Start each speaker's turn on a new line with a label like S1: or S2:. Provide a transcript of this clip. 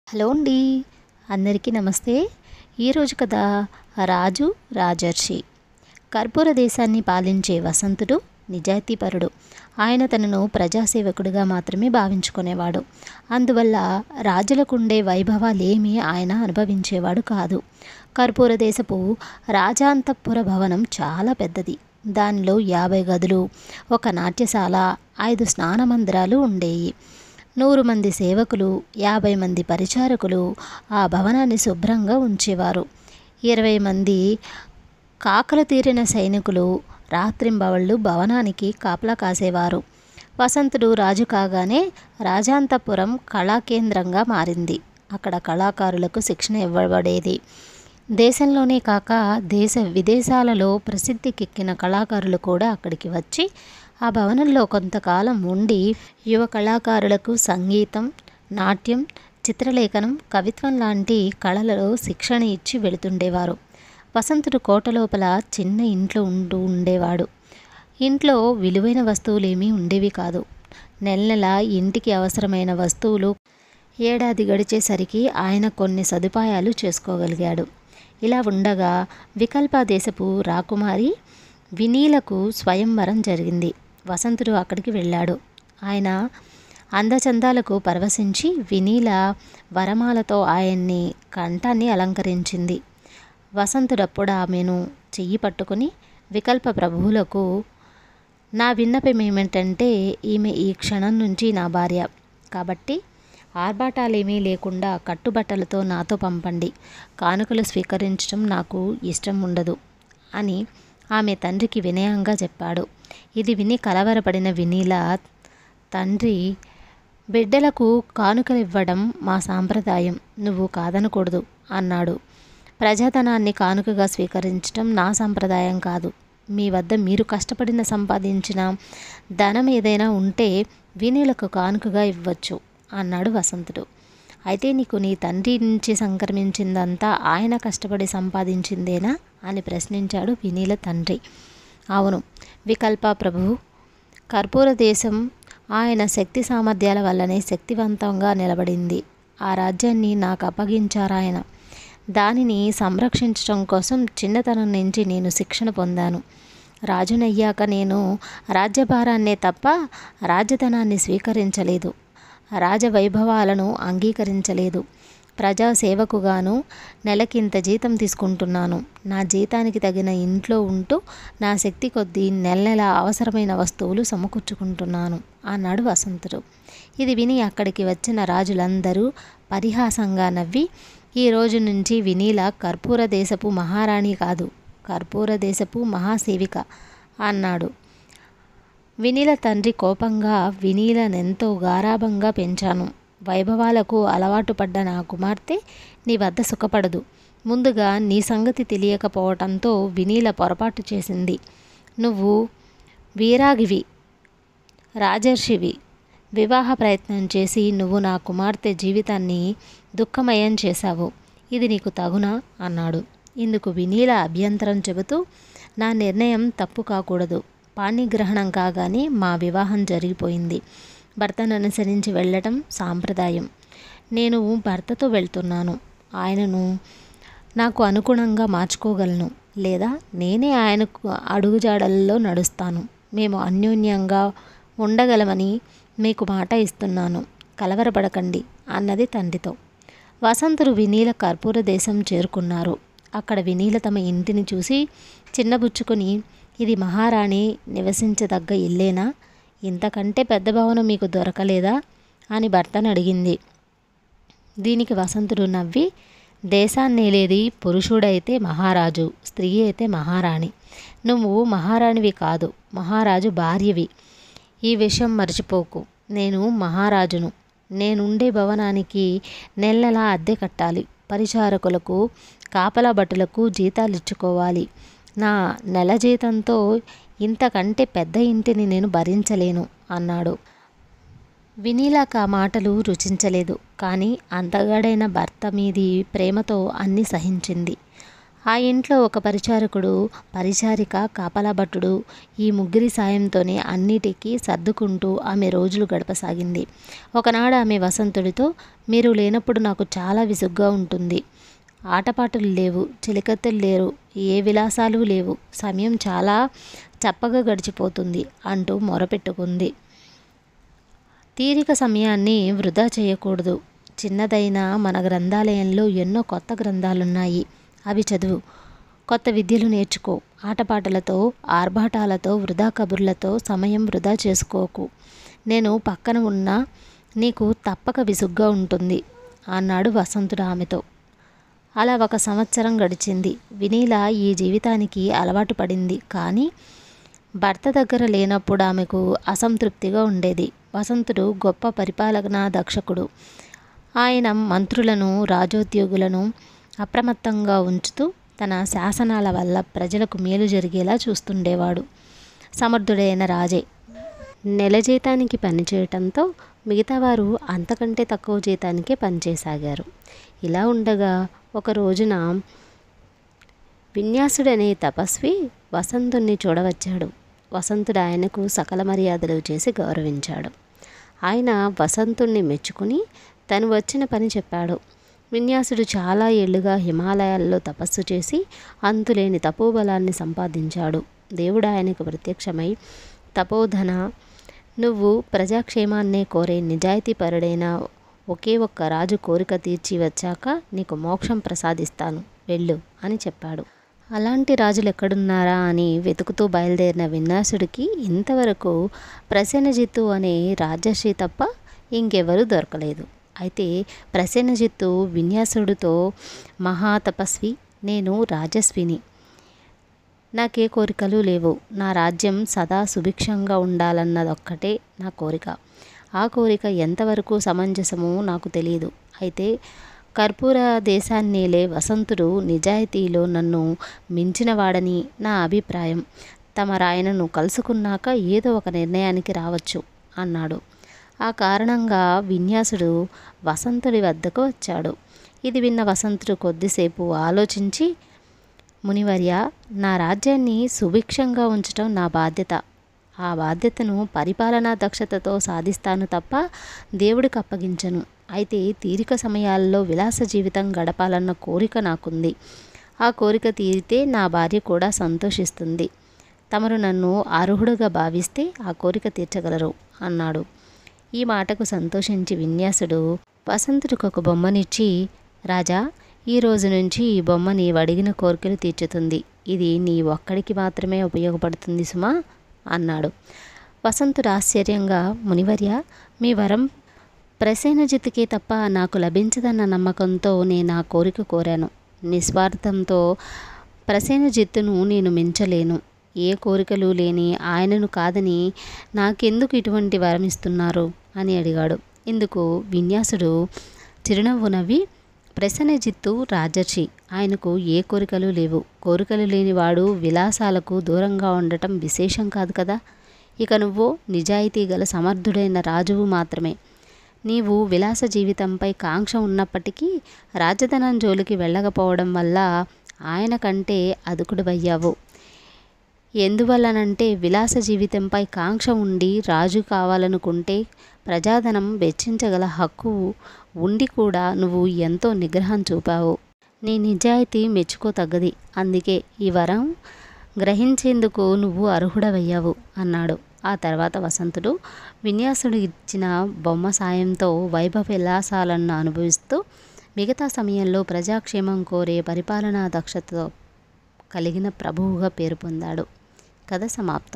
S1: Hello అండి, అందరికీ నమస్తే. ఈరోజు కథ రాజు రాజర్షి. కర్పూర దేశాన్ని పాలించే వసంతుడు నిజాయితీపరుడు. ఆయన తనను ప్రజాసేవకుడిగా మాత్రమే భావించుకునేవాడు. అందువల్ల రాజులకుండే వైభవాలేమీ ఆయన అనుభవించేవాడు కాదు. కర్పూర దేశపు రాజాంతఃపుర భవనం చాలా పెద్దది. దానిలో 50 గదులు, ఒక నాట్యశాల, 5 స్నాన మందిరాలు ఉండేవి. 100 మంది సేవకులు, 50 మంది పరిచారకులు ఆ భవనాన్ని శుభ్రంగా ఉంచేవారు. 20 మంది కాకలు తీరిన సైనికులు రాత్రింబవళ్ళు భవనానికి కాపలా కాసేవారు. వసంతుడు రాజు కాగానే రాజాంతపురం కళాకేంద్రంగా మారింది. అక్కడ కళాకారులకు శిక్షణ ఇవ్వబడేది. దేశంలోనే కాక దేశ విదేశాలలో ప్రసిద్ధికెక్కిన కళాకారులు కూడా అక్కడికి వచ్చి ఆ భవనంలో కొంతకాలం ఉండి యువ కళాకారులకు సంగీతం, నాట్యం, చిత్రలేఖనం, కవిత్వం లాంటి కళలలో శిక్షణ ఇచ్చి వెళుతుండేవారు. వసంతుడు కోట లోపల చిన్న ఇంట్లో ఉండేవాడు. ఇంట్లో విలువైన వస్తువులేమీ ఉండేవి కాదు. నెల ఇంటికి అవసరమైన వస్తువులు ఏడాది గడిచేసరికి ఆయన కొన్ని సదుపాయాలు చేసుకోగలిగాడు. ఇలా ఉండగా వికల్ప దేశపు రాకుమారి వినీలకు స్వయంవరం జరిగింది. వసంతుడు అక్కడికి వెళ్ళాడు. ఆయన అందచందాలకు పరవశించి వినీల వరమాలతో ఆయన్ని కంఠాన్ని అలంకరించింది. వసంతుడప్పుడు ఆమెను చెయ్యి పట్టుకుని, వికల్ప ప్రభువులకు నా విన్నపం ఏమిటంటే, ఈమె ఈ క్షణం నుంచి నా భార్య. కాబట్టి ఆర్భాటాలేమీ లేకుండా కట్టుబట్టలతో నాతో పంపండి. కానుకలు స్వీకరించడం నాకు ఇష్టం ఉండదు అని ఆమె తండ్రికి వినయంగా చెప్పాడు. ఇది విని కలవరపడిన వినీల తండ్రి, బిడ్డలకు కానుకలివ్వడం మా సాంప్రదాయం, నువ్వు కాదనకూడదు అన్నాడు. ప్రజాధనాన్ని కానుకగా స్వీకరించడం నా సంప్రదాయం కాదు. మీ వద్ద మీరు కష్టపడిన సంపాదించిన ధనం ఏదైనా ఉంటే వినీలకు కానుకగా ఇవ్వచ్చు అన్నాడు వసంతుడు. అయితే నీకు నీ తండ్రి నుంచి సంక్రమించిందంతా ఆయన కష్టపడి సంపాదించిందేనా అని ప్రశ్నించాడు వినీల తండ్రి. అవును వికల్ప ప్రభువు, కర్పూర దేశం ఆయన శక్తి సామర్థ్యాల వల్లనే శక్తివంతంగా నిలబడింది. ఆ రాజ్యాన్ని నాకు అప్పగించారాయన. దానిని సంరక్షించడం కోసం చిన్నతనం నుంచి నేను శిక్షణ పొందాను. రాజునయ్యాక నేను రాజ్యభారాన్నే తప్ప రాజధనాన్ని స్వీకరించలేదు, రాజవైభవాలను అంగీకరించలేదు. ప్రజాసేవకుగాను నెలకింత జీతం తీసుకుంటున్నాను. నా జీతానికి తగిన ఇంట్లో ఉంటూ నా శక్తి కొద్దీ నెల అవసరమైన వస్తువులు సమకూర్చుకుంటున్నాను అన్నాడు వసంతుడు. ఇది విని అక్కడికి వచ్చిన రాజులందరూ పరిహాసంగా నవ్వి, ఈ రోజు నుంచి వినీల కర్పూర దేశపు మహారాణి కాదు, కర్పూర దేశపు మహాసేవిక అన్నాడు. వినీల తండ్రి కోపంగా, వినీలనెంతో గారాబంగా పెంచాను. వైభవాలకు అలవాటు పడ్డ నా కుమార్తె నీ వద్ద సుఖపడదు. ముందుగా నీ సంగతి తెలియకపోవటంతో వినీల పొరపాటు చేసింది. నువ్వు వీరాగివి, రాజర్షివి. వివాహ ప్రయత్నం చేసి నువ్వు నా కుమార్తె జీవితాన్ని దుఃఖమయం చేశావు. ఇది నీకు తగునా అన్నాడు. ఇందుకు వినీల అభ్యంతరం చెబుతూ, నా నిర్ణయం తప్పు కాకూడదు. పాణిగ్రహణం కాగానే మా వివాహం జరిగిపోయింది. భర్తను అనుసరించి వెళ్ళటం సాంప్రదాయం. నేను భర్తతో వెళ్తున్నాను. ఆయనను నాకు అనుగుణంగా మార్చుకోగలను, లేదా నేనే ఆయనకు అడుగుజాడల్లో నడుస్తాను. మేము అన్యోన్యంగా ఉండగలమని మీకు మాట ఇస్తున్నాను, కలవరపడకండి అన్నది తండ్రితో. వసంతుడు వినీల కర్పూర దేశం చేరుకున్నారు. అక్కడ వినీల తమ ఇంటిని చూసి చిన్నబుచ్చుకొని, ఇది మహారాణి నివసించదగ్గ ఇల్లేనా? ఇంతకంటే పెద్ద భవనం మీకు దొరకలేదా అని భర్తను అడిగింది. దీనికి వసంతుడు నవ్వి, దేశాన్నేలేది పురుషుడైతే మహారాజు, స్త్రీ అయితే మహారాణి. నువ్వు మహారాణివి కాదు, మహారాజు భార్యవి. ఈ విషయం మర్చిపోకు. నేను మహారాజును. నేనుండే భవనానికి నెలలా అద్దె కట్టాలి. పరిచారకులకు, కాపలా భటులకు జీతాలిచ్చుకోవాలి. నా నెల జీతంతో ఇంతకంటే పెద్ద ఇంటిని నేను భరించలేను అన్నాడు. వినీలకు ఆ మాటలు రుచించలేదు. కానీ అందగాడైన భర్త మీది ప్రేమతో అన్నీ సహించింది. ఆ ఇంట్లో ఒక పరిచారకుడు, పరిచారిక, కాపలా భటుడు, ఈ ముగ్గురి సాయంతోనే అన్నిటికీ సర్దుకుంటూ ఆమె రోజులు గడపసాగింది. ఒకనాడు ఆమె వసంతుడితో, మీరు లేనప్పుడు నాకు చాలా విసుగ్గా ఉంటుంది. ఆటపాటలు లేవు, చెలికత్తెలు లేరు, ఏ విలాసాలు లేవు, సమయం చాలా చప్పగా గడిచిపోతుంది అంటూ మొరపెట్టుకుంది. తీరిక సమయాన్ని వృధా చేయకూడదు. చిన్నదైన మన గ్రంథాలయంలో ఎన్నో కొత్త గ్రంథాలున్నాయి, అవి చదువు. కొత్త విద్యలు నేర్చుకో. ఆటపాటలతో, ఆర్భాటాలతో, వృధా కబుర్లతో సమయం వృధా చేసుకోకు. నేను పక్కన ఉన్నా నీకు తప్పక విసుగ్గా ఉంటుంది అన్నాడు వసంతుడు ఆమెతో. అలా 1 సంవత్సరం గడిచింది. వినీల ఈ జీవితానికి అలవాటు పడింది. కానీ భర్త దగ్గర లేనప్పుడు ఆమెకు అసంతృప్తిగా ఉండేది. వసంతుడు గొప్ప పరిపాలనా దక్షకుడు. ఆయన మంత్రులను, రాజోద్యోగులను అప్రమత్తంగా ఉంచుతూ తన శాసనాల వల్ల ప్రజలకు మేలు జరిగేలా చూస్తుండేవాడు. సమర్థుడైన రాజే. నెల జీతానికి పనిచేయటంతో మిగతావారు అంతకంటే తక్కువ జీతానికే పనిచేయసాగారు. ఇలా ఉండగా ఒక రోజున విన్యాసుడనే తపస్వి వసంతుణ్ణి చూడవచ్చాడు. వసంతుడు ఆయనకు సకల మర్యాదలు చేసి గౌరవించాడు. ఆయన వసంతుణ్ణి మెచ్చుకుని తను వచ్చిన పని చెప్పాడు. విన్యాసుడు చాలా ఏళ్లుగా హిమాలయాల్లో తపస్సు చేసి అంతులేని తపోబలాన్ని సంపాదించాడు. దేవుడు ఆయనకు ప్రత్యక్షమై, తపోధన, నువ్వు ప్రజాక్షేమాన్నే కోరే నిజాయితీపరుడైన ఒకే ఒక్క రాజు కోరిక తీర్చి వచ్చాక నీకు మోక్షం ప్రసాదిస్తాను, వెళ్ళు అని చెప్పాడు. అలాంటి రాజులు ఎక్కడున్నారా అని వెతుకుతూ బయలుదేరిన విన్యాసుడికి ఇంతవరకు ప్రసేనజిత్తు అనే రాజర్షి తప్ప ఇంకెవరూ దొరకలేదు. అయితే ప్రసేనజిత్తు విన్యాసుడితో, మహాతపస్వి, నేను రాజస్విని, నాకే కోరికలు లేవు. నా రాజ్యం సదా సుభిక్షంగా ఉండాలన్నదొక్కటే నా కోరిక. ఆ కోరిక ఎంతవరకు సమంజసమో నాకు తెలియదు. అయితే కర్పూర దేశాన్నేలే వసంతుడు నిజాయితీలో నన్ను మించినవాడని నా అభిప్రాయం. తమరాయనను కలుసుకున్నాక ఏదో ఒక నిర్ణయానికి రావచ్చు అన్నాడు. ఆ కారణంగా విన్యాసుడు వసంతుడి వద్దకు వచ్చాడు. ఇది విన్న వసంతుడు కొద్దిసేపు ఆలోచించి, మునివర్య, నా రాజ్యాన్ని సుభిక్షంగా ఉంచటం నా బాధ్యత. ఆ బాధ్యతను పరిపాలనా దక్షతతో సాధిస్తాను తప్ప దేవుడికి అప్పగించను. అయితే తీరిక సమయాల్లో విలాస జీవితం గడపాలన్న కోరిక నాకుంది. ఆ కోరిక తీరితే నా భార్య కూడా సంతోషిస్తుంది. తమరు నన్ను అర్హుడుగా భావిస్తే ఆ కోరిక తీర్చగలరు అన్నాడు. ఈ మాటకు సంతోషించి విన్యాసుడు వసంతుడికి ఒక బొమ్మనిచ్చి, రాజా, ఈ రోజు నుంచి ఈ బొమ్మ నీవు అడిగిన కోరికలు తీర్చుతుంది. ఇది నీ ఒక్కడికి మాత్రమే ఉపయోగపడుతుంది సుమా అన్నాడు. వసంతుడు ఆశ్చర్యంగా, మునివర్య, మీ వరం ప్రసేనజిత్తుకే తప్ప నాకు లభించదన్న నమ్మకంతో నేను ఆ కోరిక కోరాను. నిస్వార్థంతో ప్రసేనజిత్తును నేను మించలేను. ఏ కోరికలు లేని ఆయనను కాదని నాకెందుకు ఇటువంటి వరం ఇస్తున్నారు అని అడిగాడు. ఇందుకు విన్యాసుడు చిరునవ్వు నవ్వి, ప్రసేనజిత్తు రాజర్షి, ఆయనకు ఏ కోరికలు లేవు. కోరికలు లేనివాడు విలాసాలకు దూరంగా ఉండటం విశేషం కాదు కదా. ఇక నువ్వు నిజాయితీ గల సమర్థుడైన రాజువు మాత్రమే. నీవు విలాస జీవితంపై కాంక్ష ఉన్నప్పటికీ రాజధనం జోలికి వెళ్ళకపోవడం వల్ల ఆయన కంటే అదుకుడువయ్యావు. ఎందువల్లనంటే విలాస జీవితంపై కాంక్ష ఉండి రాజు కావాలనుకుంటే ప్రజాధనం వెచ్చించగల హక్కు ఉండి కూడా నువ్వు ఎంతో నిగ్రహం చూపావు. నీ నిజాయితీ మెచ్చుకోతగ్గది. అందుకే ఈ వరం గ్రహించేందుకు నువ్వు అర్హుడవయ్యావు అన్నాడు. ఆ తర్వాత వసంతుడు విన్యాసుడు ఇచ్చిన బొమ్మ సాయంతో వైభవ విలాసాలను అనుభవిస్తూ మిగతా సమయంలో ప్రజాక్షేమం కోరే పరిపాలనా దక్షతతో కలిగిన ప్రభువుగా పేరు పొందాడు. కథ సమాప్తం.